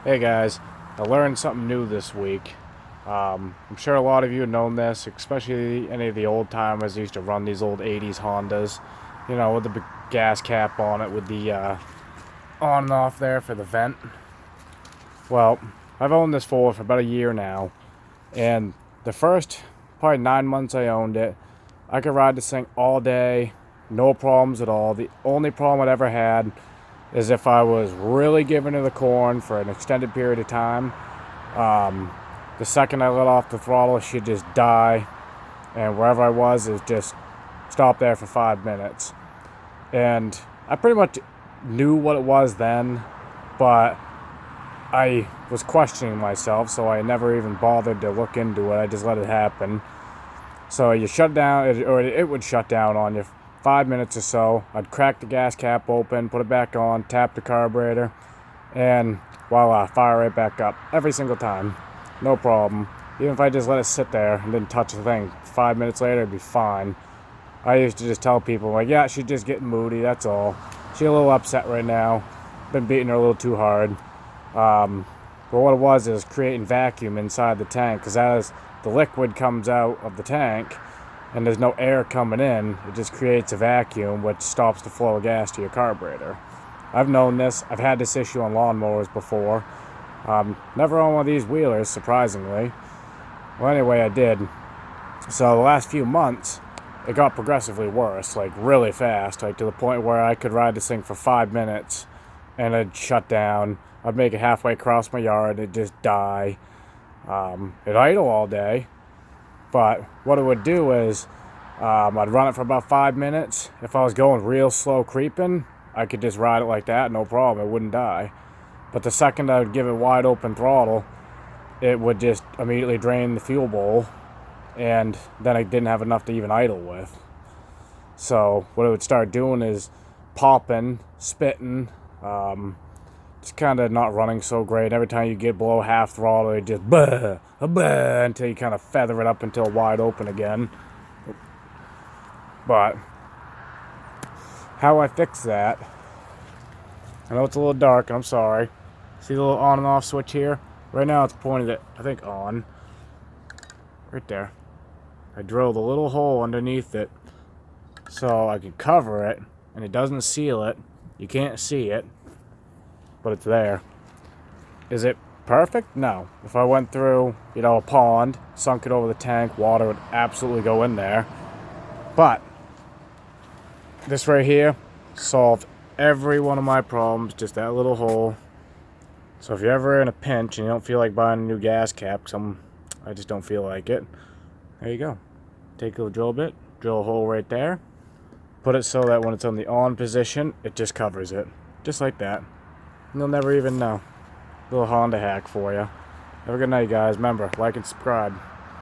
Hey guys, I learned something new this week. I'm sure a lot of you have known this, especially any of the old timers who used to run these old 80s Hondas, with the big gas cap on it with the on and off there for the vent. Well, I've owned this for about a year now, and the first probably 9 months I owned it, I could ride this thing all day, no problems at all. The only problem I'd ever had is if I was really giving her the corn for an extended period of time. The second I let off the throttle, she'd just die, and wherever I was, it just stopped there for 5 minutes. And I pretty much knew what it was then, but I was questioning myself, so I never even bothered to look into it. I just let it happen. So you shut down, or it would shut down on you 5 minutes or so. I'd crack the gas cap open, put it back on, tap the carburetor, and voila, fire right back up every single time. No problem. Even if I just let it sit there and didn't touch the thing, 5 minutes later it'd be fine. I used to just tell people, like, yeah, she's just getting moody, that's all. She's a little upset right now. Been beating her a little too hard. But what it was is creating vacuum inside the tank, because as the liquid comes out of the tank and there's no air coming in, it just creates a vacuum which stops the flow of gas to your carburetor. I've known this. I've had this issue on lawnmowers before. Never on one of these wheelers, surprisingly. Well, anyway, I did. So the last few months, it got progressively worse, like really fast, like to the point where I could ride this thing for 5 minutes and it'd shut down. I'd make it halfway across my yard, it'd just die. It'd idle all day, but what it would do is I'd run it for about 5 minutes. If I was going real slow creeping, I could just ride it like that, no problem, it wouldn't die. But the second I would give it wide open throttle, it would just immediately drain the fuel bowl, and then I didn't have enough to even idle with. So what it would start doing is popping, spitting, just kind of not running so great. Every time you get below half throttle, it just bah, bah, until you kind of feather it up until wide open again. But how I fix that, I know it's a little dark, and I'm sorry. See the little on and off switch here? Right now it's pointed at, I think, on. Right there. I drilled a little hole underneath it so I can cover it, and it doesn't seal it. You can't see it, but it's there. Is it perfect? No. If I went through, a pond, sunk it over the tank, water would absolutely go in there. But this right here solved every one of my problems, just that little hole. So if you're ever in a pinch and you don't feel like buying a new gas cap, I just don't feel like it, there you go. Take a drill bit, drill a hole right there, put it so that when it's on the on position, it just covers it. Just like that. And you'll never even know. Little Honda hack for you. Have a good night, guys. Remember, like and subscribe.